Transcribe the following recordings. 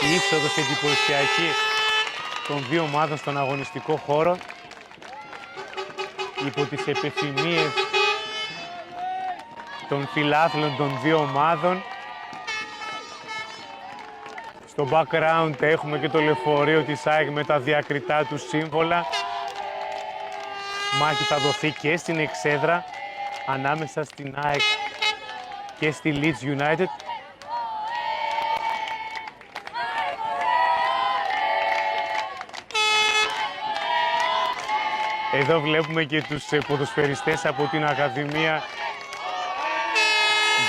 Η είσοδος εντυπωσιακή των δύο ομάδων στον αγωνιστικό χώρο υπό τις επιθυμίες των φιλάθλων των δύο ομάδων. Στο background έχουμε και το λεωφορείο της ΑΕΚ με τα διακριτά του σύμβολα. Μάχη θα δοθεί και στην εξέδρα ανάμεσα στην ΑΕΚ και στη Leeds United. Εδώ βλέπουμε και τους ποδοσφαιριστές από την Ακαδημία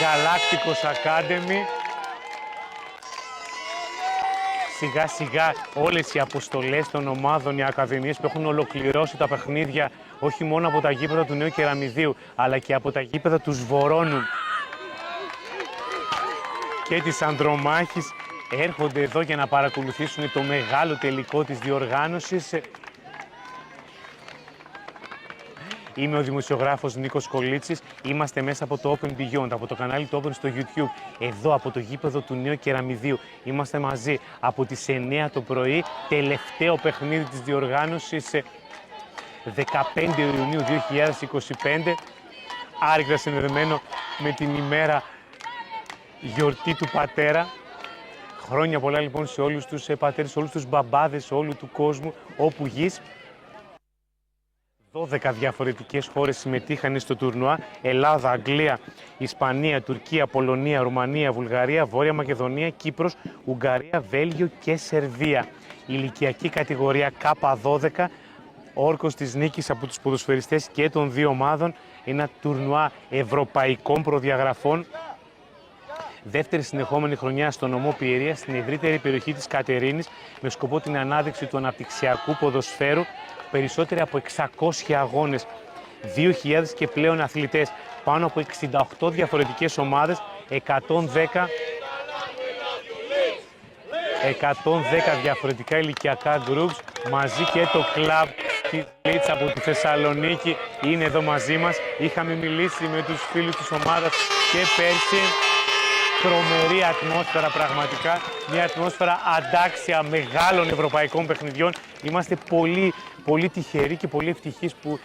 Galacticos Academy. Σιγά σιγά όλες οι αποστολές των ομάδων, οι ακαδημίες που έχουν ολοκληρώσει τα παιχνίδια όχι μόνο από τα γήπεδα του Νέου Κεραμιδίου αλλά και από τα γήπεδα του Σβορώνου και της Ανδρομάχης έρχονται εδώ για να παρακολουθήσουν το μεγάλο τελικό της διοργάνωσης. Είμαι ο δημοσιογράφος Νίκος Κολίτσης. Είμαστε μέσα από το Open Beyond, από το κανάλι του Open στο YouTube. Εδώ από το γήπεδο του Νέου Κεραμιδίου. Είμαστε μαζί από τις 9 το πρωί. Τελευταίο παιχνίδι της διοργάνωσης 15 Ιουνίου 2025. Άρρηκτα συνδεδεμένο με την ημέρα γιορτή του πατέρα. Χρόνια πολλά λοιπόν σε όλους τους πατέρες, σε όλους τους μπαμπάδες όλου του κόσμου, όπου γης. 12 διαφορετικές χώρες συμμετείχαν στο τουρνουά. Ελλάδα, Αγγλία, Ισπανία, Τουρκία, Πολωνία, Ρουμανία, Βουλγαρία, Βόρεια Μακεδονία, Κύπρος, Ουγγαρία, Βέλγιο και Σερβία. Ηλικιακή κατηγορία K12, όρκος της νίκης από τους ποδοσφαιριστές και των δύο ομάδων. Ένα τουρνουά ευρωπαϊκών προδιαγραφών. Δεύτερη συνεχόμενη χρονιά στο νομό Πιερία, στην ευρύτερη περιοχή της Κατερίνης, με σκοπό την ανάδειξη του αναπτυξιακού ποδοσφαίρου. Περισσότεροι από 600 αγώνες, 2.000 και πλέον αθλητές, πάνω από 68 διαφορετικές ομάδες, 110 διαφορετικά ηλικιακά groups, μαζί και το κλαμπ της Leeds από τη Θεσσαλονίκη είναι εδώ μαζί μας. Είχαμε μιλήσει με τους φίλους της ομάδας και πέρσι. Τρομερή ατμόσφαιρα πραγματικά, μια ατμόσφαιρα αντάξια μεγάλων ευρωπαϊκών παιχνιδιών. Είμαστε πολύ τυχεροί και πολύ ευτυχείς που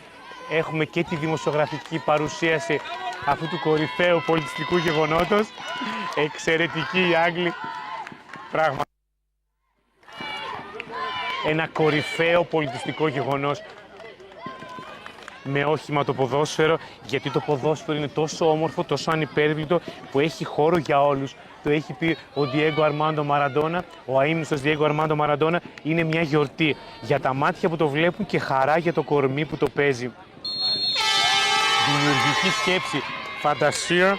έχουμε και τη δημοσιογραφική παρουσίαση αυτού του κορυφαίου πολιτιστικού γεγονότος. Εξαιρετικοί οι Άγγλοι, πράγματι. Ένα κορυφαίο πολιτιστικό γεγονός με όχημα το ποδόσφαιρο, γιατί το ποδόσφαιρο είναι τόσο όμορφο, τόσο ανυπέρβλητο, που έχει χώρο για όλους. Το έχει πει ο Διέγκο Αρμάντο Μαραντόνα, ο αείμνηστος Διέγκο Αρμάντο Μαραντόνα, είναι μια γιορτή για τα μάτια που το βλέπουν και χαρά για το κορμί που το παίζει. Δημιουργική σκέψη, φαντασία.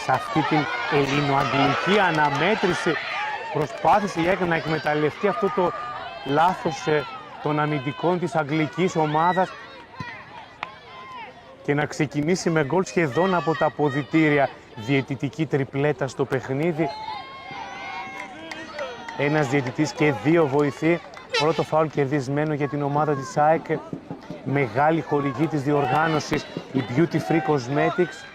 Σε αυτή την ελληνοαγγλική αναμέτρηση προσπάθησε η ΑΕΚ να εκμεταλλευτεί αυτό το λάθος των αμυντικών της αγγλικής ομάδας και να ξεκινήσει με γκολ σχεδόν από τα αποδυτήρια. Διαιτητική τριπλέτα στο παιχνίδι. Ένας διαιτητής και δύο βοηθοί. Πρώτο φάουλ κερδισμένο για την ομάδα της ΑΕΚ. Μεγάλη χορηγή της διοργάνωσης, η Beauty Free Cosmetics.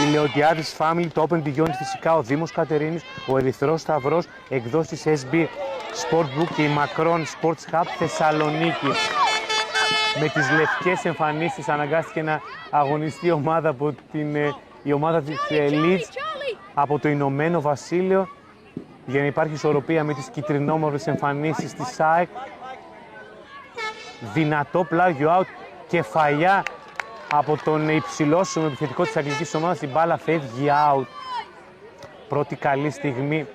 Η Λεοντιάδης Family, το Open Beyond φυσικά, ο Δήμος Κατερίνης, ο Ερυθρός Σταυρός, εκδόσεις SB Sportbook και η Macron Sports Hub Θεσσαλονίκη. Με τις λευκές εμφανίσεις αναγκάστηκε να αγωνιστεί η ομάδα της Leeds από το Ηνωμένο Βασίλειο για να υπάρχει ισορροπία με τις κυτρινόμαυρες εμφανίσεις της ΑΕΚ. Δυνατό πλάγιο out, κεφαλιά από τον υψηλόσωμο επιθετικό της αγγλικής ομάδας, η μπάλα φεύγει out. Πρώτη καλή στιγμή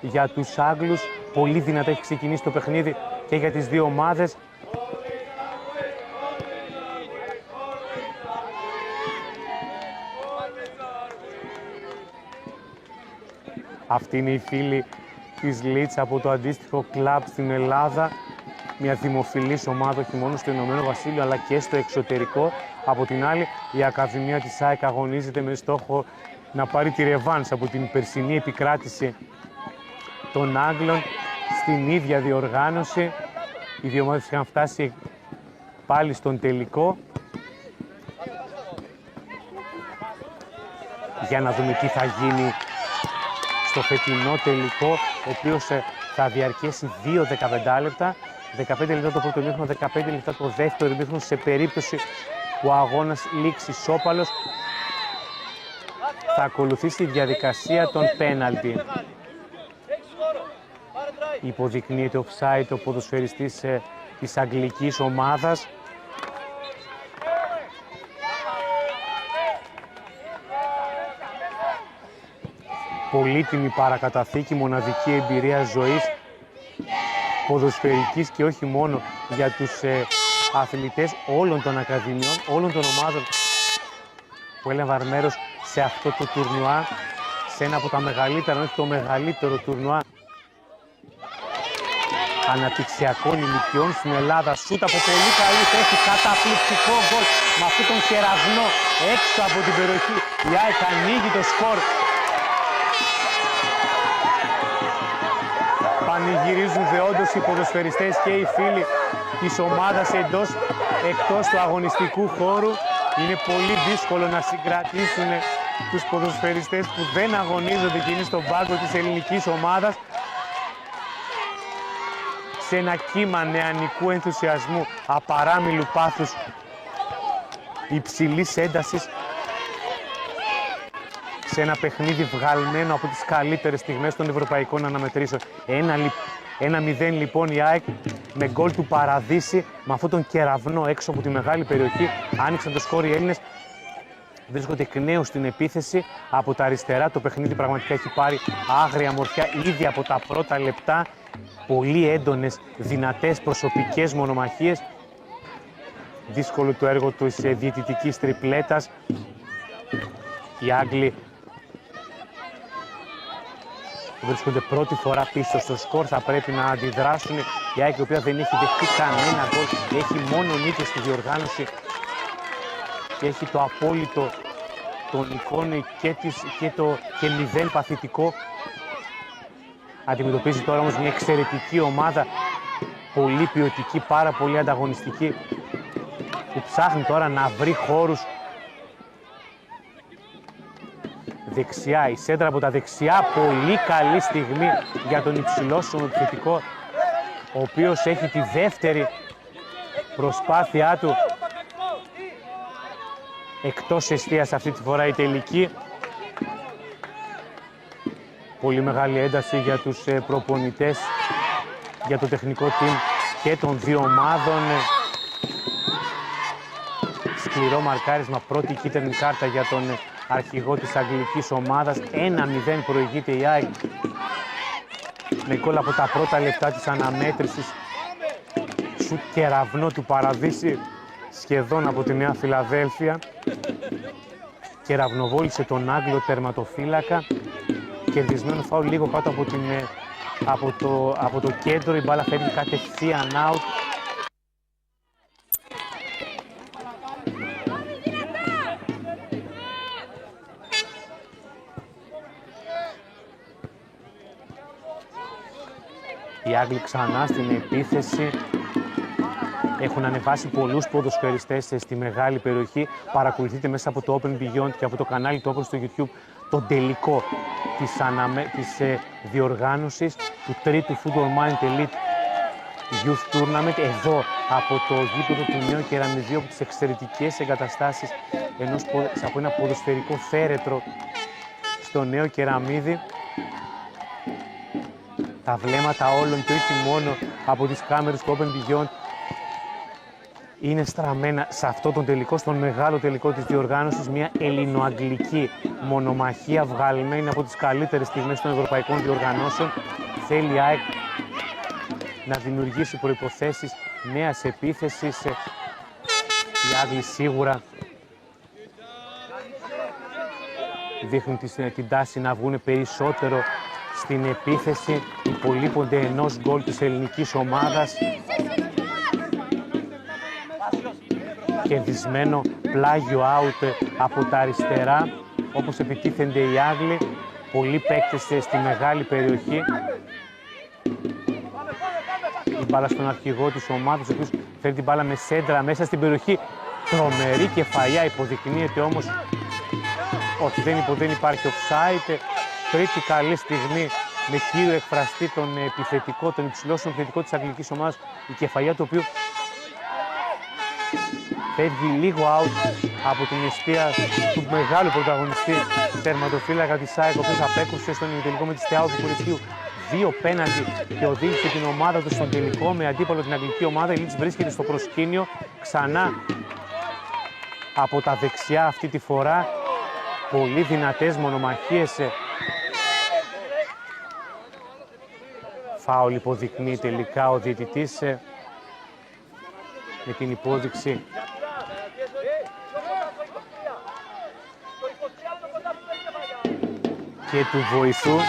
για τους Άγγλους. Πολύ δυνατά έχει ξεκινήσει το παιχνίδι και για τις δύο ομάδες. Αυτή είναι η φίλη της Leeds από το αντίστοιχο κλαμπ στην Ελλάδα. Μια δημοφιλής ομάδα όχι μόνο στο Ηνωμένο Βασίλειο αλλά και στο εξωτερικό. Από την άλλη, η Ακαδημία της ΑΕΚ αγωνίζεται με στόχο να πάρει τη ρεβάνς από την περσινή επικράτηση των Άγγλων στην ίδια διοργάνωση. Οι δύο ομάδες είχαν φτάσει πάλι στον τελικό. Για να δούμε τι θα γίνει στο φετινό τελικό, ο οποίος θα διαρκέσει 2 15 λεπτά. 15 λεπτά το πρώτο ημίχρονο, 15 λεπτά το δεύτερο ημίχρονο, σε περίπτωση που ο αγώνας λήξει ισόπαλος. Θα ακολουθήσει η διαδικασία των πέναλτι. Υποδεικνύεται offside ο ποδοσφαιριστής της αγγλικής ομάδας. Πολύτιμη παρακαταθήκη, μοναδική εμπειρία ζωής ποδοσφαιρικής και όχι μόνο για τους αθλητές όλων των ακαδημιών, όλων των ομάδων που έλαβαν μέρος σε αυτό το τουρνουά, σε ένα από τα μεγαλύτερα, όχι το μεγαλύτερο τουρνουά αναπτυξιακών ηλικιών στην Ελλάδα. Σούτ από πολύ καλή θέση, καταπληκτικό γκολ με αυτόν τον κεραυνό έξω από την περιοχή. Η ΑΕΚ ανοίγει το σκορ. Πανηγυρίζουν δεόντως οι ποδοσφαιριστές και οι φίλοι της ομάδας εκτός του αγωνιστικού χώρου. Είναι πολύ δύσκολο να συγκρατήσουν τους ποδοσφαιριστές που δεν αγωνίζονται και είναι στον πάγκο της ελληνικής ομάδας. Σε ένα κύμα νεανικού ενθουσιασμού, απαράμιλου πάθους, υψηλής έντασης, σε ένα παιχνίδι βγαλμένο από τις καλύτερες στιγμές των ευρωπαϊκών αναμετρήσεων. 1-0 λοιπόν η ΑΕΚ με γκολ του Παραδίση, με αυτόν τον κεραυνό έξω από τη μεγάλη περιοχή. Άνοιξαν το σκόρ οι Έλληνες, βρίσκονται εκ νέου στην επίθεση από τα αριστερά. Το παιχνίδι πραγματικά έχει πάρει άγρια μορφιά ήδη από τα πρώτα λεπτά. Πολύ έντονες, δυνατές προσωπικές μονομαχίες. Δύσκολο το έργο της διαιτητικής τριπλέτας. Οι Άγγλοι βρίσκονται πρώτη φορά πίσω στο σκορ, θα πρέπει να αντιδράσουν. Η ΑΕΚ, η οποία δεν έχει δεχτεί κανένα γκολ, έχει μόνο νίκες στη διοργάνωση και έχει το απόλυτο των εικόνων και 0 παθητικό. Αντιμετωπίζει τώρα όμως μια εξαιρετική ομάδα, πολύ ποιοτική, πάρα πολύ ανταγωνιστική, που ψάχνει τώρα να βρει χώρους. Δεξιά, η σέντρα από τα δεξιά, πολύ καλή στιγμή για τον υψηλόσωμο επιθετικό, ο οποίος έχει τη δεύτερη προσπάθειά του εκτός εστίας αυτή τη φορά η τελική. Πολύ μεγάλη ένταση για τους προπονητές, για το τεχνικό team και των δύο ομάδων. Σκληρό μαρκάρισμα, πρώτη κίτρινη κάρτα για τον αρχηγό της αγγλικής ομάδας. 1-0 προηγείται η ΑΕΚ με γκολ από τα πρώτα λεπτά της αναμέτρησης. Σουτ κεραυνό του Παραδίση σχεδόν από τη Νέα Φιλαδέλφια. Κεραυνοβόλησε τον Άγγλο τερματοφύλακα. Κερδισμένο φάουλ λίγο κάτω από το κέντρο. Η μπάλα φεύγει κατευθείαν out. Οι Άγγλοι ξανά στην επίθεση. Έχουν ανεβάσει πολλούς ποδοσφαιριστές στη μεγάλη περιοχή. Παρακολουθείτε μέσα από το Open Beyond και από το κανάλι του Open στο YouTube τον τελικό της διοργάνωσης του τρίτου Football Mind Elite Youth Tournament. Εδώ από το γήπεδο του Νέου Κεραμιδίου, από τις εξαιρετικές εγκαταστάσεις από ένα ποδοσφαιρικό θέρετρο στο Νέο Κεραμίδι. Τα βλέμματα όλων και όχι μόνο από τις κάμερες του Open Beyond είναι στραμμένα σε αυτό τον τελικό, στον μεγάλο τελικό της διοργάνωσης. Μια ελληνοαγγλική μονομαχία βγαλμένη από τις καλύτερες στιγμές των ευρωπαϊκών διοργανώσεων. Θέλει η ΑΕΚ να δημιουργήσει προϋποθέσεις νέας επίθεσης. Οι Άγγλοι σίγουρα δείχνουν την τάση να βγουν περισσότερο στην επίθεση. Υπολείπονται ενός γκολ της ελληνικής ομάδας. κερδισμένο πλάγιο out από τα αριστερά, όπως επιτίθενται οι Άγγλοι. Πολλοί παίκτες στη μεγάλη περιοχή. Η μπάλα στον αρχηγό της ομάδας, ο οποίος φέρνει την μπάλα με σέντρα μέσα στην περιοχή. Τρομερή κεφαλιά, υποδεικνύεται όμως. Όχι, δεν υπάρχει offside. Τρίτη καλή στιγμή με κύριο εκφραστή τον επιθετικό, τον υψηλότερο επιθετικό της αγγλικής ομάδας. Η κεφαλιά του οποίου φεύγει λίγο out από την αιστεία του μεγάλου πρωταγωνιστή τερματοφύλακα της ΑΕΚ, ο οποίος απέκρουσε στον ημιτελικό με τη Στεάου Βουκουρεστίου 2 πέναλτι και οδήγησε την ομάδα του στον τελικό με αντίπαλο την αγγλική ομάδα. Η Leeds βρίσκεται στο προσκήνιο ξανά από τα δεξιά αυτή τη φορά. Πολύ δυνατές μονομαχίες. Φάουλ υποδεικνύει τελικά ο διαιτητής με την υπόδειξη και του βοηθού.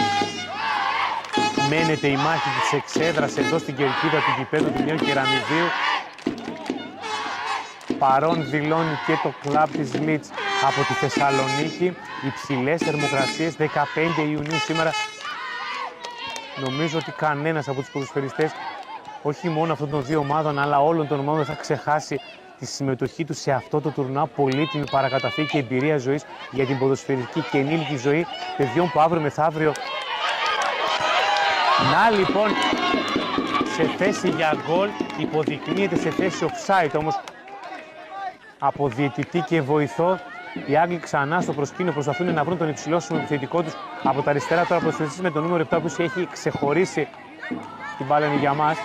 Μένεται η μάχη της εξέδρας εδώ στην κερκίδα του γηπέδου του Νέου Κεραμιδίου. Παρόν δηλώνει και το κλαμπ της Leeds από τη Θεσσαλονίκη. Υψηλές θερμοκρασίες, 15 Ιουνίου σήμερα. Νομίζω ότι κανένας από τους ποδοσφαιριστές, όχι μόνο αυτών των δύο ομάδων, αλλά όλων των ομάδων, θα ξεχάσει τη συμμετοχή του σε αυτό το τουρνουά. Πολύτιμη παρακαταθήκη και εμπειρία ζωής για την ποδοσφαιρική και ενήλικη ζωή παιδιών που αύριο μεθαύριο. Να λοιπόν, σε θέση για γκολ, υποδεικνύεται σε θέση offside όμως από διαιτητή και βοηθό. Οι Άγγλοι ξανά στο προσκήνιο προσπαθούν να βρουν τον υψηλότερο επιθετικό τους από τα αριστερά. Τώρα προσφερθεί με το νούμερο 7 που έχει ξεχωρίσει. Την μπάλα είναι για μας.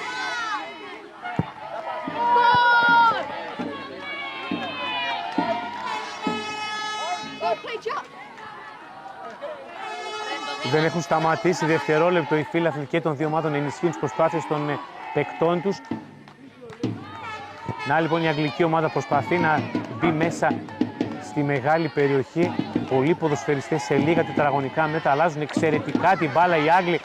Δεν έχουν σταματήσει δευτερόλεπτο οι φίλαθλοι και των δύο ομάδων να ενισχύουν τις προσπάθειες των παικτών τους. Να λοιπόν, η αγγλική ομάδα προσπαθεί να μπει μέσα στη μεγάλη περιοχή. Πολλοί ποδοσφαιριστές σε λίγα τετραγωνικά μέτρα αλλάζουν εξαιρετικά την μπάλα. Οι Άγγλοι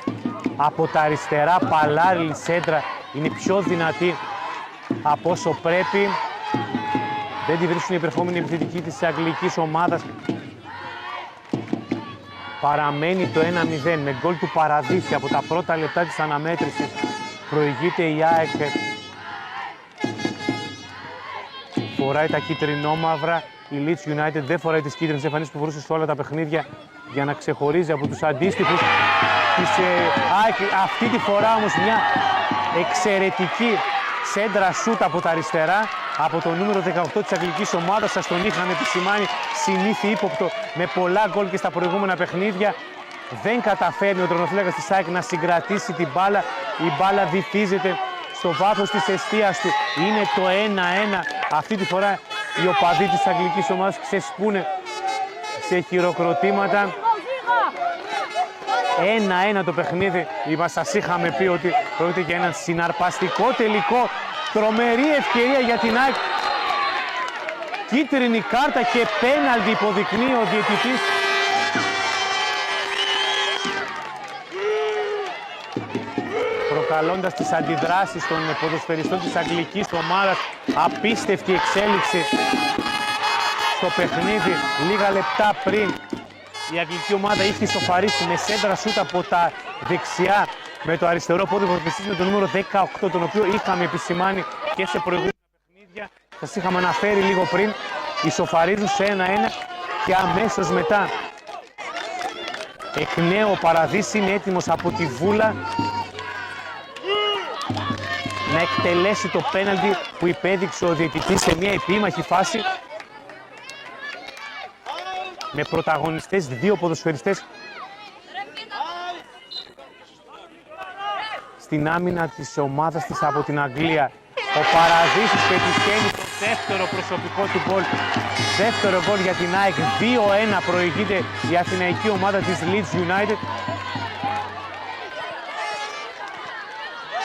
από τα αριστερά, παλάρι σέντρα, είναι πιο δυνατοί από όσο πρέπει. Δεν τη βρίσκουν οι υπερχόμενοι επιθετικοί της αγγλικής ομάδας. Παραμένει το 1-0 με γκολ του Παραδείσι από τα πρώτα λεπτά της αναμέτρησης. Προηγείται η ΑΕΚ. Φοράει τα κίτρινο-μαύρα. Η Leeds United δεν φοράει τις κίτρινες εμφανίσεις που φορούσε σε όλα τα παιχνίδια για να ξεχωρίζει από τους αντίστοιχους της ΑΕΚ. Αυτή τη φορά όμως μια εξαιρετική σέντρα σούτ από τα αριστερά από το νούμερο 18 της αγγλικής ομάδας. Σας τον είχαμε επισημάνει, συνήθι ύποπτο με πολλά γκολ και στα προηγούμενα παιχνίδια. Δεν καταφέρνει ο τερματοφύλακας της ΑΕΚ να συγκρατήσει την μπάλα. Η μπάλα βυθίζεται στο βάθος της εστίας του. Είναι το 1-1. Αυτή τη φορά οι οπαδοί της αγγλικής ομάδας ξεσπούνε σε χειροκροτήματα. 1-1 το παιχνίδι. Σας είχαμε πει ότι πρόκειται για έναν συναρπαστικό τελικό. Τρομερή ευκαιρία για την ΑΕΚ. Κίτρινη κάρτα και πέναλτι υποδεικνύει ο διαιτητής. Προκαλώντας τις αντιδράσεις των ποδοσφαιριστών της αγγλικής ομάδας. Απίστευτη εξέλιξη στο παιχνίδι. Λίγα λεπτά πριν η αγγλική ομάδα είχε ισοφαρίσει με σέντρα σούτ από τα δεξιά με το αριστερό πόδι ποδοσφαιριστής με το νούμερο 18, τον οποίο είχαμε επισημάνει και σε προηγούμενα παιχνίδια. Σας είχαμε αναφέρει λίγο πριν. Ισοφαρίζουν σε 1-1 και αμέσως μετά εκ νέου ο Παραδείσι είναι έτοιμος από τη Βούλα να εκτελέσει το πέναλτι που υπέδειξε ο διαιτητής σε μια επίμαχη φάση με πρωταγωνιστές δύο ποδοσφαιριστές στην άμυνα της ομάδας της από την Αγγλία. Ο Παραδείσης πετυχαίνει το δεύτερο προσωπικό του γκολ. Δεύτερο γκολ για την ΑΕΚ. 2-1 προηγείται η αθηναϊκή ομάδα της Leeds United.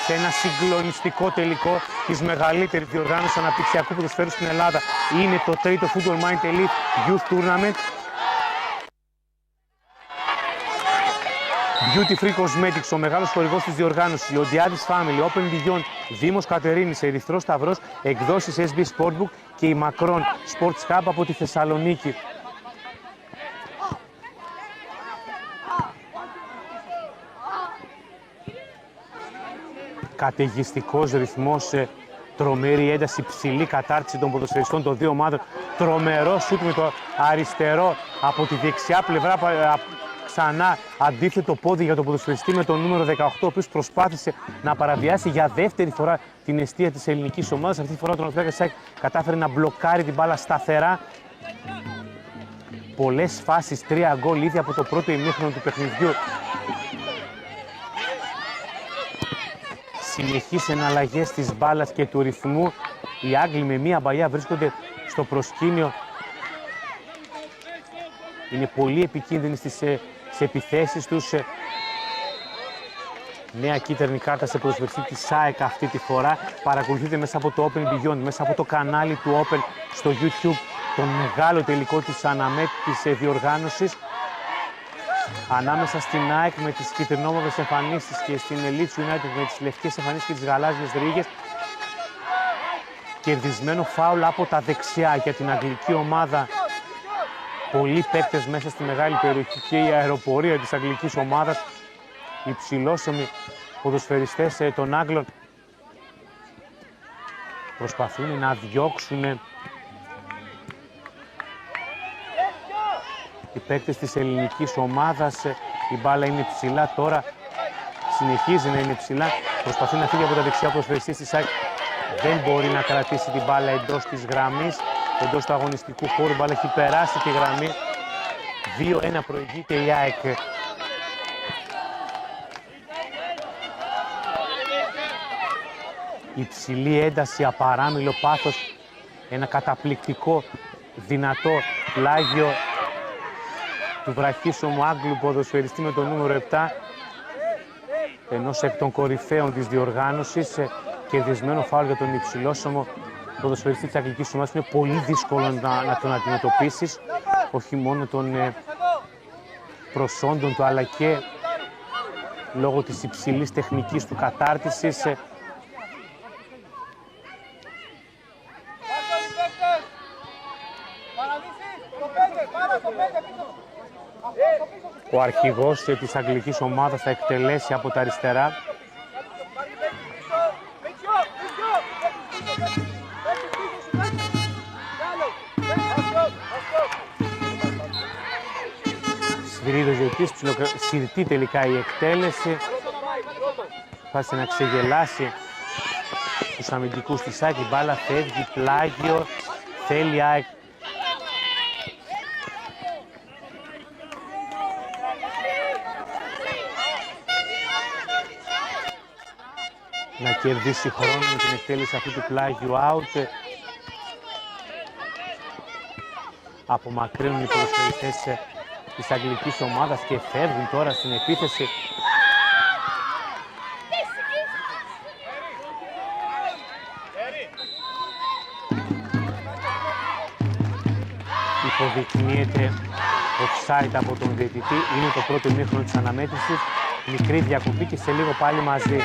Σε ένα συγκλονιστικό τελικό της μεγαλύτερης διοργάνωσης αναπτυξιακού ποδοσφαίρου στην Ελλάδα. Είναι το τρίτο Football Mind Elite Youth Tournament. Beauty Free Cosmetics, ο μεγάλος χορηγός της διοργάνωσης, η Οντιάδης Family, Open Beyond, Δήμος Κατερίνης, Ερυθρός Σταυρός, εκδόσεις SB Sportbook και η Macron Sports Hub από τη Θεσσαλονίκη. Καταιγιστικός ρυθμός, τρομερή ένταση, υψηλή κατάρτιση των ποδοσφαιριστών των δύο ομάδων. Τρομερό σούτ με το αριστερό από τη δεξιά πλευρά. Ξανά αντίθετο πόδι για τον ποδοσφαιριστή με τον νούμερο 18, ο οποίος προσπάθησε να παραβιάσει για δεύτερη φορά την εστία της ελληνικής ομάδας. Αυτή τη φορά ο τερματοφύλακας της ΑΕΚ κατάφερε να μπλοκάρει την μπάλα σταθερά. Πολλές φάσεις, 3 γκολ ήδη από το πρώτο ημίχρονο του παιχνιδιού. Συνεχείς εναλλαγές της μπάλας και του ρυθμού. Οι Άγγλοι με μία μπαλιά βρίσκονται στο προσκήνιο. Είναι πολύ επικίνδυνοι στις επιθέσεις τους. Νέα κίτρινη κάρτα σε ποδοσφαιριστή της ΑΕΚ αυτή τη φορά. Παρακολουθείτε μέσα από το Open Beyond, μέσα από το κανάλι του Open στο YouTube, τον μεγάλο τελικό της ΑΝΑΜΕΤ της διοργάνωσης. Ανάμεσα στην ΑΕΚ με τις κυτρινόμαυρες εμφανίσεις και στην Leeds United με τις λευκές εμφανίσεις και τις γαλάζιες ρίγες. Κερδισμένο φάουλ από τα δεξιά για την αγγλική ομάδα. Πολλοί παίκτες μέσα στη μεγάλη περιοχή και η αεροπορία της αγγλικής ομάδας. Οι ψηλόσωμοι ποδοσφαιριστές των Άγγλων προσπαθούν να διώξουν οι παίκτες της ελληνικής ομάδας. Η μπάλα είναι ψηλά τώρα, συνεχίζει να είναι ψηλά. Προσπαθεί να φύγει από τα δεξιά ποδοσφαιριστής της ΑΕΚ. Δεν μπορεί να κρατήσει την μπάλα εντός της γραμμής, εντός του αγωνιστικού χώρου. Η μπάλα έχει περάσει τη γραμμή. 2-1 προηγείται η ΑΕΚ. Υψηλή ένταση, απαράμιλο πάθος, ένα καταπληκτικό δυνατό πλάγιο του βραχίσωμου Άγγλου ποδοσφαιριστή με το νούμερο 7, ενός εκ των κορυφαίων της διοργάνωσης. Κερδισμένο φάουλ για τον υψηλόσωμο ποδοσφαιριστή της αγγλικής ομάδας. Είναι πολύ δύσκολο να τον αντιμετωπίσεις, όχι μόνο των προσόντων του, αλλά και λόγω της υψηλής τεχνικής του κατάρτισης. Ο αρχηγός της αγγλικής ομάδας θα εκτελέσει από τα αριστερά. Σφυρίδος διαιτητής, συρτή τελικά η εκτέλεση. Φάσισε να ξεγελάσει τους αμυντικούς της ΑΕΚ. Η μπάλα φεύγει, πλάγιο, θέλει ΑΕΚ να κερδίσει χρόνο με την εκτέλεση αυτού του πλάγιου out. Απομακρύνουν οι ποδοσφαιριστές της αγγλικής ομάδας και φεύγουν τώρα στην επίθεση. Υποδεικνύεται offside από τον διαιτητή. Είναι το πρώτο ημίχρονο της αναμέτρησης. Μικρή διακοπή και σε λίγο πάλι μαζί.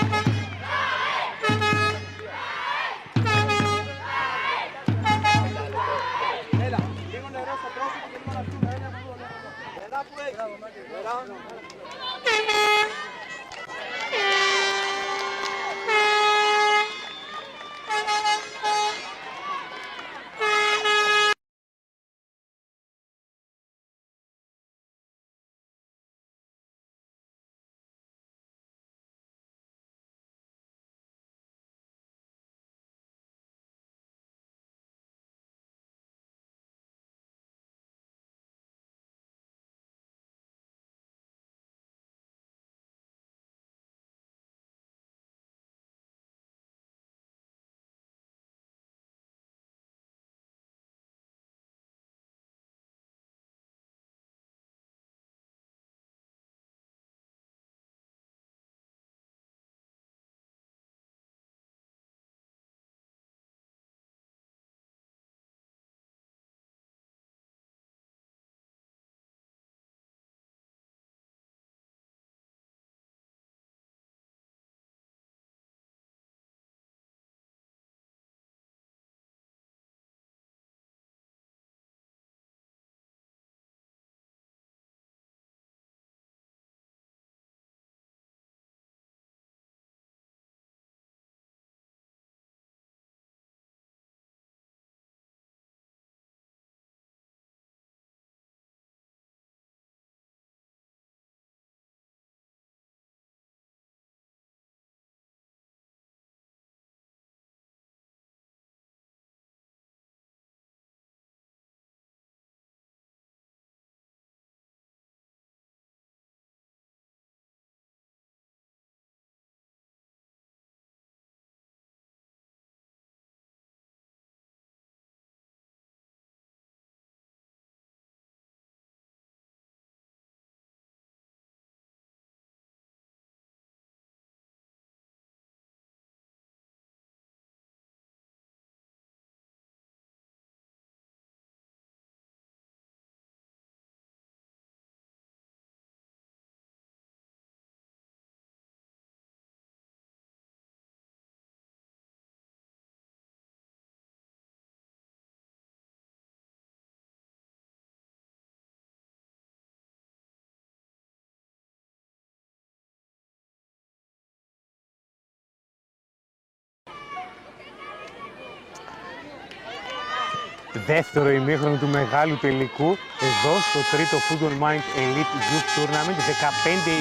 δεύτερο ημίχρονο του μεγάλου τελικού εδώ στο τρίτο Football Mind Elite Youth Tournament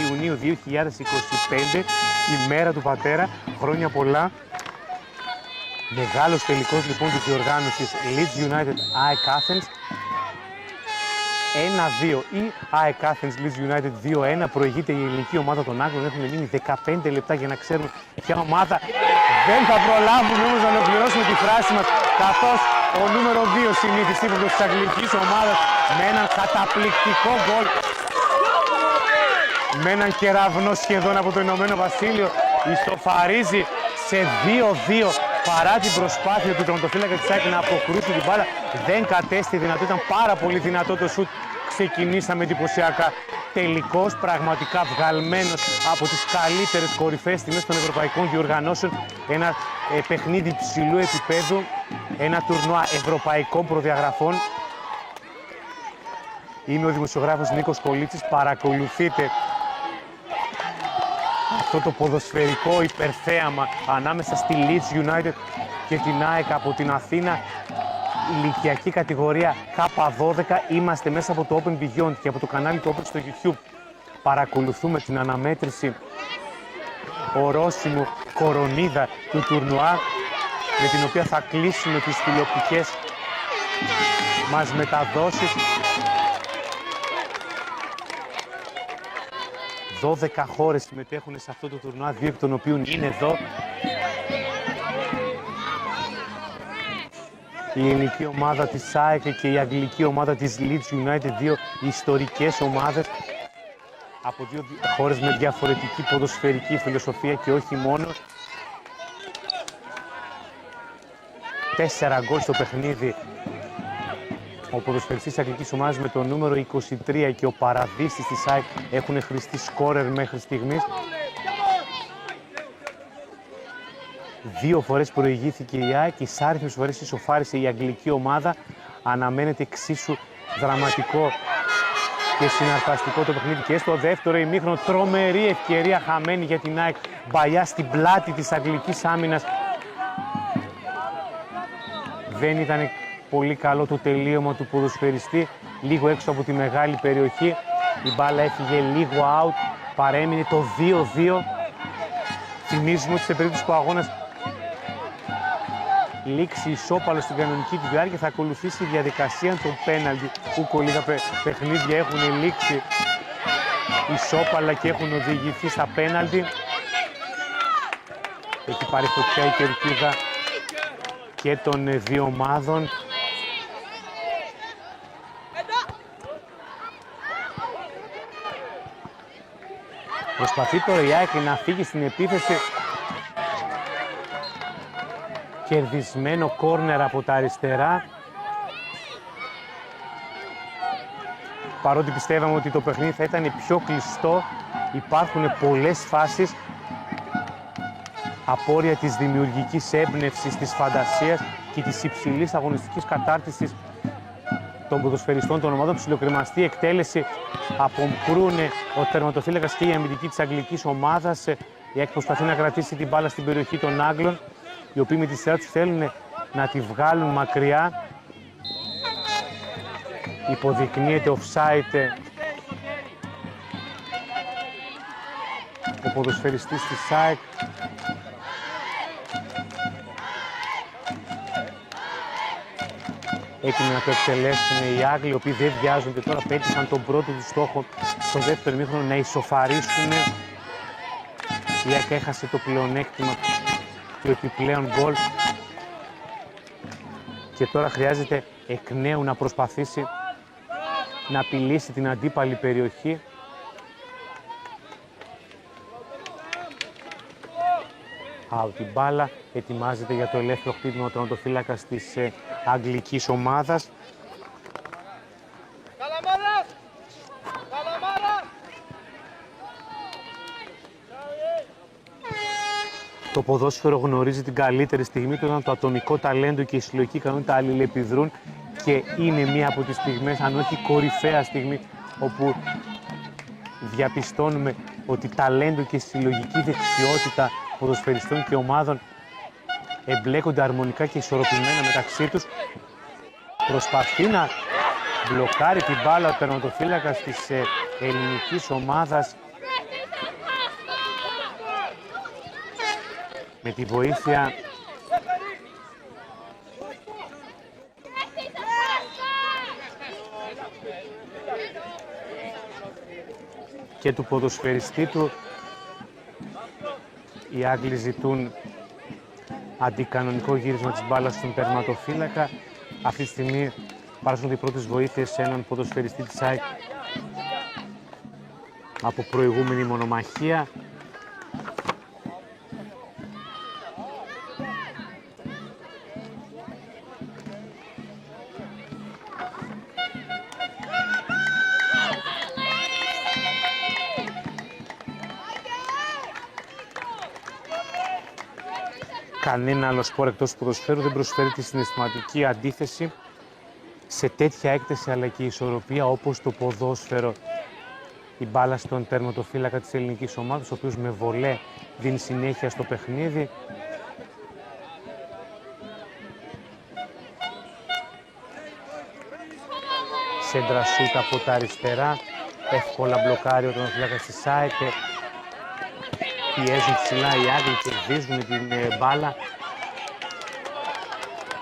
15 Ιουνίου 2025, η μέρα του πατέρα. Χρόνια πολλά. Μεγάλος τελικός λοιπόν της διοργάνωσης Leeds United ΑΕΚ Athens 1-2 ή ΑΕΚ Athens Leeds United 2-1. Προηγείται η ελληνική ομάδα των Άγγλων. Έχουν μείνει 15 λεπτά για να ξέρουν ποια ομάδα. Δεν θα προλάβουμε όμως να ολοκληρώσουμε τη φράση μας, καθώς ο νούμερο 2 συνήθις ύποπτος της αγγλικής ομάδας με έναν καταπληκτικό γκολ, με έναν κεραυνό σχεδόν από το Ηνωμένο Βασίλειο, ισοφαρίζει σε 2-2 παρά την προσπάθεια του τερματοφύλακα της ΑΕΚ να αποκρούσει την μπάλα. Δεν κατέστη δυνατό, ήταν πάρα πολύ δυνατό το σουτ. Ξεκινήσαμε εντυπωσιακά. Τελικός πραγματικά βγαλμένος από τις καλύτερες κορυφαίες τιμές των ευρωπαϊκών διοργανώσεων. Ένα παιχνίδι ψηλού επίπεδου, ένα τουρνουά ευρωπαϊκών προδιαγραφών. Είμαι ο δημοσιογράφος Νίκος Κολίτσης. Παρακολουθείτε αυτό το ποδοσφαιρικό υπερθέαμα ανάμεσα στη Leeds United και την ΑΕΚ από την Αθήνα. Ηλικιακή κατηγορία K12. Είμαστε μέσα από το Open Beyond και από το κανάλι του Open στο YouTube. Παρακολουθούμε την αναμέτρηση ορόσημου κορονίδα του τουρνουά, με την οποία θα κλείσουμε τις τηλεοπτικές μας μεταδόσεις. 12 χώρες συμμετέχουν σε αυτό το τουρνουά, 2 εκ των οποίων είναι εδώ. Η ελληνική ομάδα της ΑΕΚ και η αγγλική ομάδα της Leeds United, δύο ιστορικές ομάδες από 2 χώρες με διαφορετική ποδοσφαιρική φιλοσοφία και όχι μόνο. 4 γκολ στο παιχνίδι. Ο ποδοσφαιριστής της αγγλικής ομάδας με το νούμερο 23 και ο παραδείστης της ΑΕΚ έχουν χρηστεί σκόρερ μέχρι στιγμής. 2 φορές προηγήθηκε η ΑΕΚ, τις άριθμες φορές ισοφάρισε η αγγλική ομάδα. Αναμένεται εξίσου δραματικό και συναρπαστικό το παιχνίδι και στο δεύτερο ημίχρονο. Τρομερή ευκαιρία χαμένη για την ΑΕΚ. Μπαλιά στην πλάτη της αγγλικής άμυνας. Δεν ήταν πολύ καλό το τελείωμα του ποδοσφαιριστή. Λίγο έξω από τη μεγάλη περιοχή. Η μπάλα έφυγε λίγο out. Παρέμεινε το 2-2. Θυμίζουμε ότι σε περίπτωση που ο αγώνας λήξει ισόπαλο στην κανονική τη διάρκεια, θα ακολουθήσει η διαδικασία των πέναλτι, που λίγα παιχνίδια έχουν λήξει ισόπαλα και έχουν οδηγηθεί στα πέναλτι. Έχει πάρει φωτιά η κερκίδα και των δύο ομάδων. Προσπαθεί τώρα η ΑΕΚ να φύγει στην επίθεση. Κερδισμένο κόρνερ από τα αριστερά. Παρότι πιστεύαμε ότι το παιχνίδι θα ήταν πιο κλειστό, υπάρχουν πολλές φάσεις. Απόρρια της δημιουργικής έμπνευσης, της φαντασίας και της υψηλής αγωνιστικής κατάρτισης των ποδοσφαιριστών των ομάδων. Ψιλοκρεμαστή εκτέλεση από Μπρούνε, ο τερματοφύλακας και η αμυντική της αγγλικής ομάδας. Η ΑΕΚ προσπαθεί να κρατήσει την μπάλα στην περιοχή των Άγγλων, οι οποίοι με τη σειρά τους θέλουν να τη βγάλουν μακριά. Υποδεικνύεται offside ο ποδοσφαιριστής της ΑΕΚ. Έτοιμοι να το εκτελέσουν οι Άγγλοι, οι οποίοι δεν βιάζονται τώρα. Πέτυχαν τον πρώτο του στόχο στο δεύτερο ημίχρονο, να ισοφαρίσουν. Η ΑΕΚ έχασε το πλεονέκτημα του επιπλέον γκολ και τώρα χρειάζεται εκ νέου να προσπαθήσει να απειλήσει την αντίπαλη περιοχή. Out η μπάλα, ετοιμάζεται για το ελεύθερο χτύπημα ο τερματοφύλακας της αγγλικής ομάδας. Το ποδόσφαιρο γνωρίζει την καλύτερη στιγμή του όταν το ατομικό ταλέντο και η συλλογική ικανότητα αλληλεπιδρούν, και είναι μία από τις στιγμές, αν όχι κορυφαία στιγμή, όπου διαπιστώνουμε ότι ταλέντο και συλλογική δεξιότητα ποδοσφαιριστών και ομάδων εμπλέκονται αρμονικά και ισορροπημένα μεταξύ τους. Προσπαθεί να μπλοκάρει την μπάλα ο τερματοφύλακας της ελληνικής ομάδας με τη βοήθεια και του ποδοσφαιριστή του. Οι Άγγλοι ζητούν αντικανονικό γύρισμα της μπάλας στον τερματοφύλακα. Αυτή τη στιγμή παράσχονται οι πρώτες βοήθειες σε έναν ποδοσφαιριστή της ΑΕΚ από προηγούμενη μονομαχία. Κανένα άλλο σπορ εκτός του ποδοσφαίρου δεν προσφέρει τη συναισθηματική αντίθεση σε τέτοια έκταση αλλά και ισορροπία όπως το ποδόσφαιρο. Η μπάλα στον τερματοφύλακα της ελληνικής ομάδας, ο οποίος με βολέ δίνει συνέχεια στο παιχνίδι. Σέντρα σούτ από τα αριστερά, εύκολα μπλοκάρει ο τερματοφύλακας της ΑΕΚ. Πιέζουν ψηλά οι Άγγλοι, κερδίζουν την μπάλα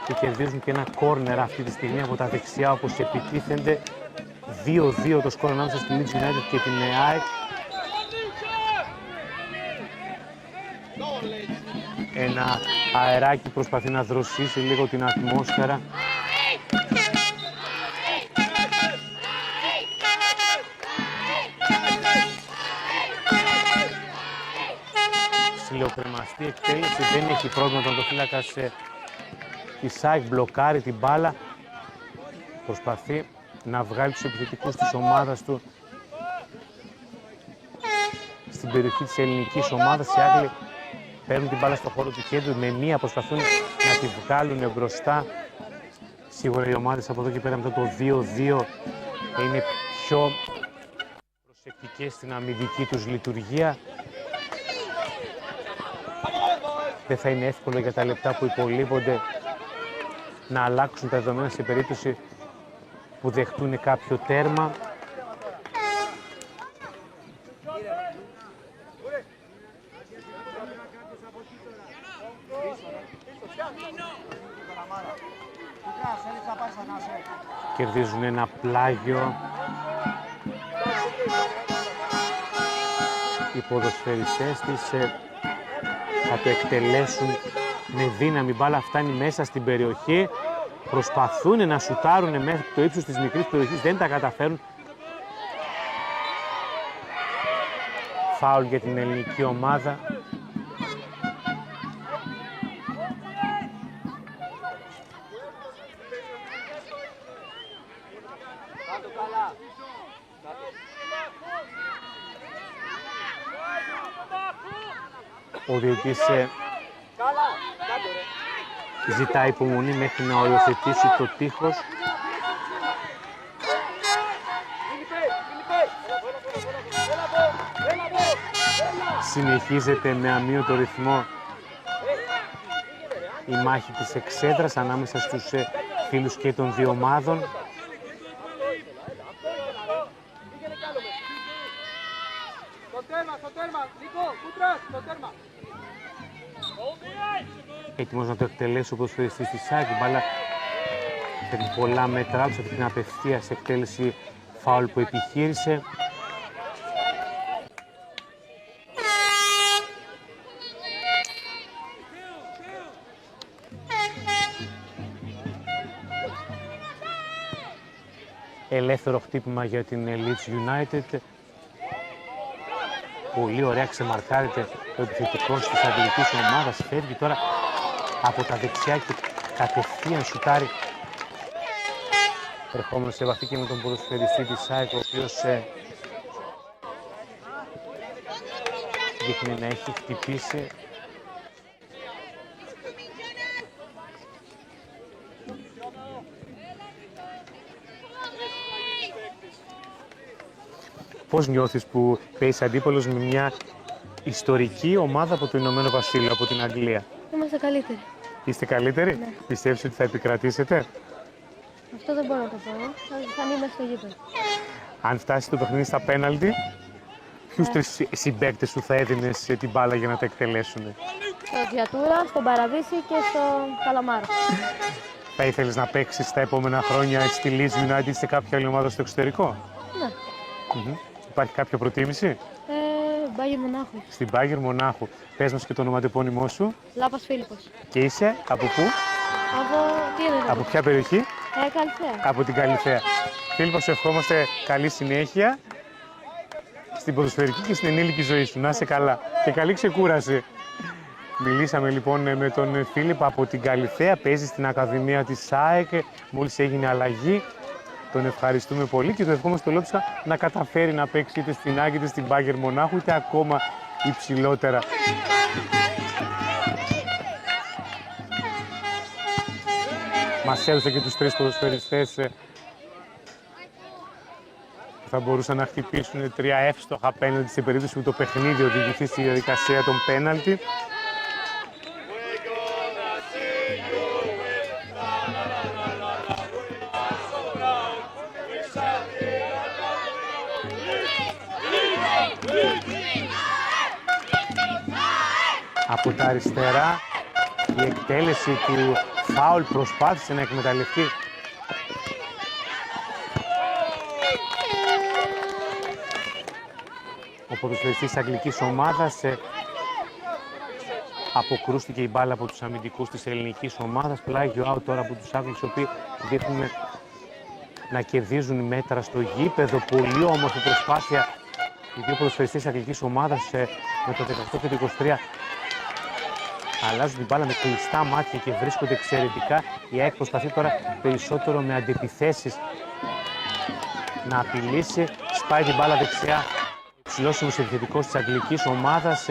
και κερδίζουν και ένα κόρνερ αυτή τη στιγμή από τα δεξιά, όπως επιτίθενται. 2-2 το σκορ ανάμεσα στη Leeds United και την ΑΕΚ. Ένα αεράκι προσπαθεί να δροσίσει λίγο την ατμόσφαιρα. Ψιλοκρεμαστή εκτέλεση, δεν έχει πρόβλημα τον τερματοφύλακας της ΑΕΚ, μπλοκάρει την μπάλα. Προσπαθεί να βγάλει τους επιθετικούς της ομάδας του στην περιοχή της ελληνικής ομάδας. Οι Άγγλοι παίρνουν την μπάλα στο χώρο του κέντρου, με μία προσπαθούν να τη βγάλουν μπροστά. Σίγουρα οι ομάδες από εδώ και πέρα μετά το 2-2 είναι πιο προσεκτικές στην αμυντική τους λειτουργία. Δεν θα είναι εύκολο για τα λεπτά που υπολείπονται να αλλάξουν τα δεδομένα σε περίπτωση που δεχτούν κάποιο τέρμα. Κερδίζουν ένα πλάγιο οι ποδοσφαιριστές της. Θα το εκτελέσουν με δύναμη. Η μπάλα φτάνει μέσα στην περιοχή. Προσπαθούν να σουτάρουν μέχρι το ύψος της μικρής περιοχής. Δεν τα καταφέρουν. Φάουλ για την ελληνική ομάδα. Ο διαιτητής ζητά υπομονή μέχρι να οριοθετήσει το τείχος. Συνεχίζεται με αμύωτο ρυθμό η μάχη της εξέδρας ανάμεσα στους φίλους και των δύο ομάδων. Έτοιμος να το εκτελέσει ο ποδοσφαιριστής της ΑΕΚ. Η μπάλα παίρνει πολλά μέτρα σε αυτή την απευθείας εκτέλεση φάουλ που επιχείρησε. Ελεύθερο χτύπημα για την Leeds United. Πολύ ωραία ξεμαρκάρεται ο επιθετικός της αγγλικής ομάδας. Φεύγει τώρα από τα δεξιά και κατευθείαν σουτάρει. Ερχόμενος σε επαφή και με τον ποδοσφαιριστή της ΑΕΚ, ο οποίος δείχνει να έχει χτυπήσει. Πώς νιώθεις που παίζεις αντίπαλος με μια ιστορική ομάδα από το Ηνωμένο Βασίλειο, από την Αγγλία? Είμαστε καλύτεροι. Είστε καλύτεροι? Ναι. Πιστεύεις ότι θα επικρατήσετε? Αυτό δεν μπορώ να το πω. Θα είμαι στο γήπεδο. Αν φτάσει το παιχνίδι στα πέναλτι, ποιους τρεις συμπαίκτες σου θα έδινες την μπάλα για να τα εκτελέσουν? Στο Διατούρα, στον Παραδείσι και στο Καλαμάρα. Θα ήθελες να παίξεις τα επόμενα χρόνια στη Leeds United σε κάποια άλλη ομάδα στο εξωτερικό? Ναι. Υπάρχει κάποια προτίμηση? Μπάγερ Μονάχου. Στην Bayern Μονάχου. Πες μας και το ονοματεπώνυμό σου. Λάπας Φίλιππος. Και είσαι από πού? Τι είναι Από ποια περιοχή? Καλυθέα. Από την Καλυθέα. Φίλιππο, σου ευχόμαστε καλή συνέχεια στην ποδοσφαιρική και στην ενήλικη ζωή σου. Να είσαι καλά και καλή ξεκούραση. Μιλήσαμε λοιπόν με τον Φίλιππο από την Καλυθέα. Παίζει στην Ακαδημία της ΑΕΚ. Μόλις έγινε αλλαγή. Τον ευχαριστούμε πολύ και του ευχόμαστε το Λόψα να καταφέρει να παίξει είτε στην ΑΕΚ είτε στην Bayern Μονάχου είτε ακόμα υψηλότερα. Μας έδωσε και τους τρεις ποδοσφαιριστές που θα μπορούσαν να χτυπήσουν 3 εύστοχα πέναλτι σε περίπτωση που το παιχνίδι οδηγηθεί στη διαδικασία των πέναλτι. Από τα αριστερά η εκτέλεση του φάουλ προσπάθησε να εκμεταλλευτεί ο ποδοσφαιριστής της αγγλικής ομάδας. Αποκρούστηκε η μπάλα από τους αμυντικούς της ελληνικής ομάδας. Πλάγιο out τώρα από τους Άγγλους, οι οποίοι δείχνουν να κερδίζουν μέτρα στο γήπεδο. Πολύ όμορφη προσπάθεια. Οι δύο ποδοσφαιριστές της αγγλικής ομάδας με το 18 και το 23 αλλάζουν την μπάλα με κλειστά μάτια και βρίσκονται εξαιρετικά. Η ΑΕΚ προσπαθεί τώρα περισσότερο με αντιπιθέσεις να απειλήσει. Σπάει την μπάλα δεξιά. Ψηλώσιμος επιθετικός της αγγλικής ομάδας.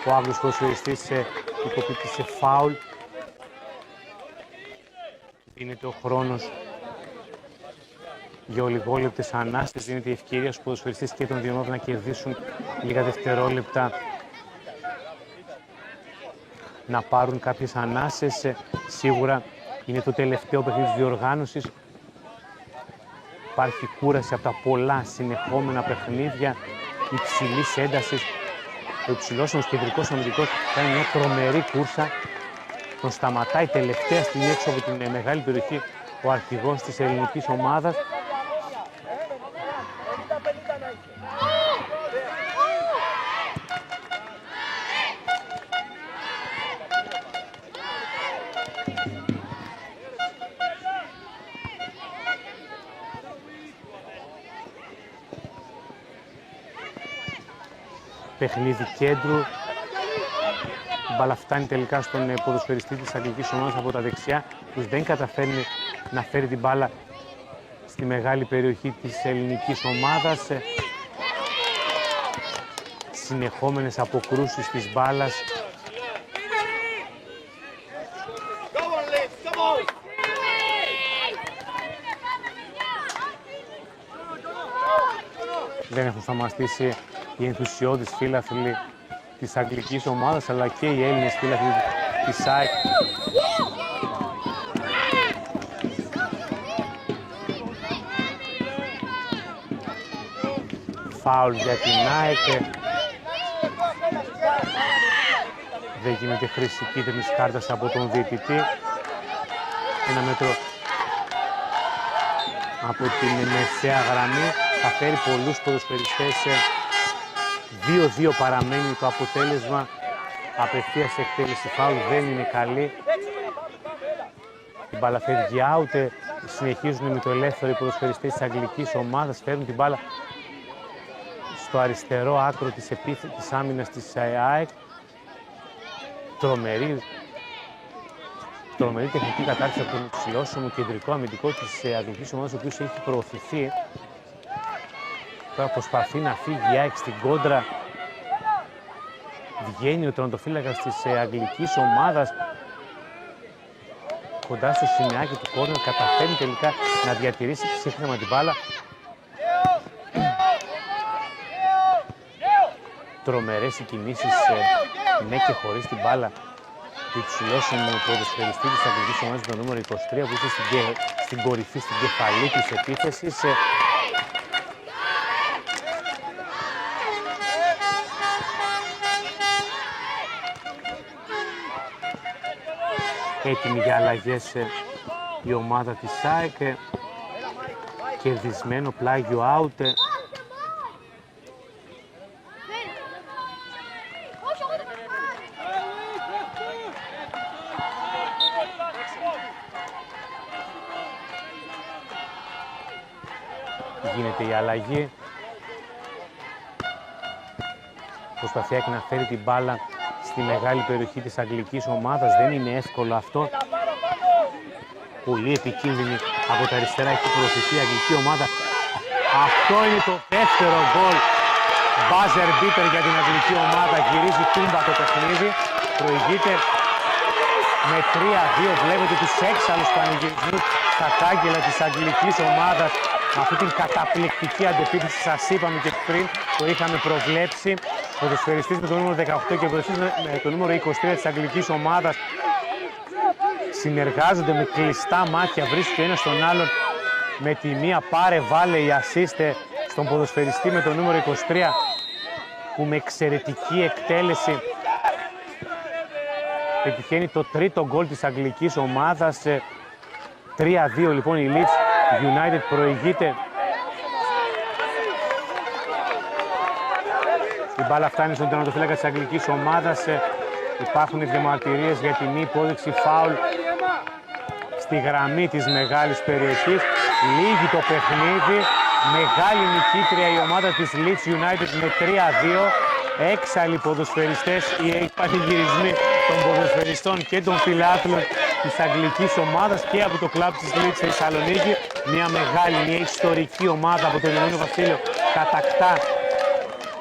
Ο Άγγλος ποδοσφαιριστής υποπίπτει σε φάουλ. Δίνεται ο χρόνος για ολιγόλεπτες ανάστες. Δίνεται η ευκαιρία στους ποδοσφαιριστές και των δύο ομάδων να κερδίσουν λίγα δευτερόλεπτα, να πάρουν κάποιες ανάσες. Σίγουρα είναι το τελευταίο παιχνίδι της διοργάνωσης. Υπάρχει κούραση από τα πολλά συνεχόμενα παιχνίδια υψηλής έντασης. Ο υψηλόσιμος κεντρικός αμυντικός κάνει μια τρομερή κούρσα. Τον σταματάει τελευταία στιγμή έξω από την μεγάλη περιοχή ο αρχηγός της ελληνικής ομάδας. Παιχνίδι κέντρου. Η μπάλα φτάνει τελικά στον ποδοσφαιριστή της αγγλικής ομάδας από τα δεξιά, που δεν καταφέρνει να φέρει την μπάλα στη μεγάλη περιοχή της ελληνικής ομάδας. Συνεχόμενες αποκρούσεις της μπάλας. Δεν έχουν σταματήσει οι ενθουσιώδεις φίλαθλοι της αγγλικής ομάδας, αλλά και οι Έλληνες φίλαθλοι της ΑΕΚ. Φάουλ για την ΑΕΚ. Δεν γίνεται χρήση κίτρινης κάρτας από τον διαιτητή. Ένα μέτρο από την μεσαία γραμμή. Θα φέρει πολλούς ποδοσφαιριστές. 2-2 παραμένει το αποτέλεσμα. Απευθείας εκτέλεση φάουλ δεν είναι καλή. Η μπάλα φεύγει out. Συνεχίζουν με το ελεύθερο οι ποδοσφαιριστές της αγγλικής ομάδας. Φέρνουν την μπάλα στο αριστερό άκρο της άμυνας της ΑΕΚ. Τρομερή τεχνική κατάρτιση από τον υψηλόσωμο κεντρικό αμυντικό της αγγλικής ομάδας, ο οποίος έχει προωθηθεί. Τώρα προσπαθεί να φύγει η ΑΕΚ στην κόντρα. Βγαίνει ο τερματοφύλακας της αγγλικής ομάδας κοντά στο σημειάκι του κόρνερ. Καταφέρνει τελικά να διατηρήσει ψύχρεμα την μπάλα. Τρομερές οι κινήσεις Ναι, και χωρίς την μπάλα του υψηλόσωμου ποδοσφαιριστή της αγγλικής ομάδας με το νούμερο 23 που είσαι στην κορυφή, στην κεφαλή της επίθεσης. Έτοιμη για αλλαγές η ομάδα της ΑΕΚ. Κερδισμένο πλάγιο out. Γίνεται η αλλαγή. Προσπαθεί να φέρει την μπάλα στη μεγάλη περιοχή της αγγλικής ομάδας. Δεν είναι εύκολο αυτό. Πολύ επικίνδυνη από τα αριστερά έχει προωθηθεί η αγγλική ομάδα. Αυτό είναι το δεύτερο γκολ. Buzzer beater για την αγγλική ομάδα. Γυρίζει τούμπα το παιχνίδι. Προηγείται με 3-2. Βλέπετε τους έξαλλους πανηγυρισμούς στα κάγκελα της αγγλικής ομάδας. Με αυτή την καταπληκτική αντεπίθεση, σας είπαμε και πριν, το είχαμε προβλέψει. Ο ποδοσφαιριστής με το νούμερο 18 και ο ποδοσφαιριστής με το νούμερο 23 της αγγλικής ομάδας συνεργάζονται με κλειστά μάτια, βρίσκει ο ένας τον άλλον με τη μία πάρε βάλε η ασίστε στον ποδοσφαιριστή με το νούμερο 23 που με εξαιρετική εκτέλεση πετυχαίνει το τρίτο γκολ της αγγλικής ομάδας. 3-2 λοιπόν η Leeds United προηγείται. Η μπάλα φτάνει στον τερματοφύλακα της αγγλικής ομάδας. Υπάρχουν διαμαρτυρίες για την υπόδειξη φάουλ στη γραμμή της μεγάλης περιοχής. Λύγει το παιχνίδι. Μεγάλη νικήτρια η ομάδα της Leeds United με 3-2. Έξαλλοι ποδοσφαιριστές, οι πανηγυρισμοί των ποδοσφαιριστών και των φιλάθλων της αγγλικής ομάδας και από το κλαμπ της Leeds στη Θεσσαλονίκη. Μια μεγάλη, μια ιστορική ομάδα από το Ηνωμένο Βασίλειο κατακτά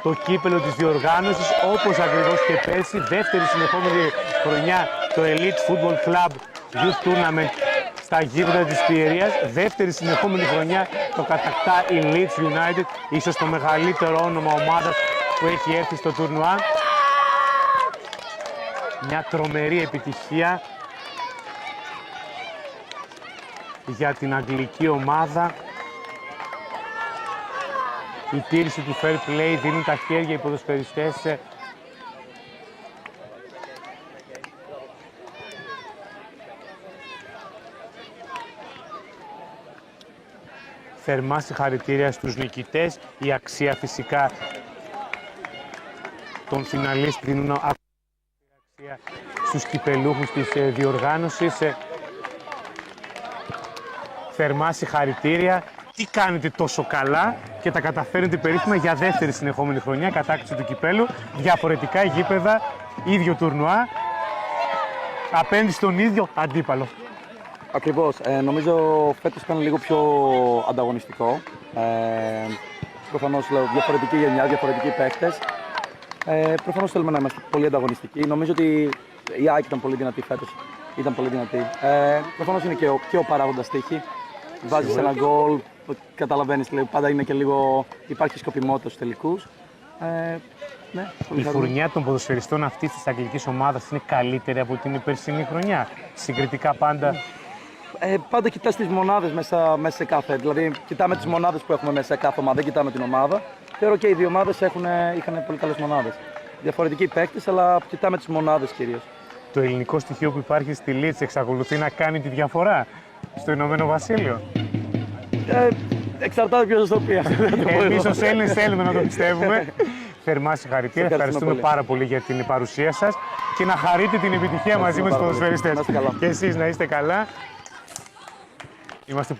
το κύπελο της διοργάνωσης, όπως ακριβώς και πέρσι. Δεύτερη συνεχόμενη χρονιά το Elite Football Club Youth Tournament στα γήπεδα της Πιερίας. Δεύτερη συνεχόμενη χρονιά το κατακτά η Leeds United, ίσως το μεγαλύτερο όνομα ομάδας που έχει έρθει στο τουρνουά. Μια τρομερή επιτυχία για την αγγλική ομάδα. Η τήρηση του fair play, δίνουν τα χέρια οι ποδοσφαιριστές. Θερμά συγχαρητήρια στους νικητές. Η αξία φυσικά των φιναλίστ δίνουν αξία στους κυπελούχους της διοργάνωσης. Θερμά συγχαρητήρια. Τι κάνετε τόσο καλά και τα καταφέρετε περίφημα για δεύτερη συνεχόμενη χρονιά, κατάκτηση του κυπέλου, διαφορετικά γήπεδα, ίδιο τουρνουά, απέναντι στον ίδιο αντίπαλο. Ακριβώς. Νομίζω φέτος ήταν λίγο πιο ανταγωνιστικό. Προφανώς λέω διαφορετική γενιά, διαφορετικοί παίκτες. Προφανώς θέλουμε να είμαστε πολύ ανταγωνιστικοί. Νομίζω ότι η ΑΕΚ ήταν πολύ δυνατή φέτος. Ήταν πολύ δυνατή. Προφανώς είναι και ο παράγοντας τύχη. Βάζεις ένα γκολ, καταλαβαίνεις, πάντα είναι και λίγο, υπάρχει σκοπιμότητα στους τελικούς. Ναι, η χρονιά των ποδοσφαιριστών αυτής της αγγλικής ομάδας είναι καλύτερη από την περσινή χρονιά. Συγκριτικά πάντα. Πάντα κοιτάς τις μονάδες μέσα σε κάθε. Δηλαδή, κοιτάμε τις μονάδες που έχουμε μέσα σε κάθε ομάδα, δεν κοιτάμε την ομάδα. Θεωρώ και οι δύο ομάδες είχαν πολύ καλές μονάδες. Διαφορετικοί παίκτες, αλλά κοιτάμε τις μονάδες κυρίως. Το ελληνικό στοιχείο που υπάρχει στη Leeds εξακολουθεί να κάνει τη διαφορά στο Ηνωμένο Βασίλειο. Εξαρτάται ποιος το πει. Εμείς ως Έλληνες θέλουμε να το πιστεύουμε. Θερμά συγχαρητήρια. Ευχαριστούμε πάρα πολύ για την παρουσία σας και να χαρείτε την επιτυχία μαζί με τους ποδοσφαιριστές. Και εσείς να είστε καλά. Είμαστε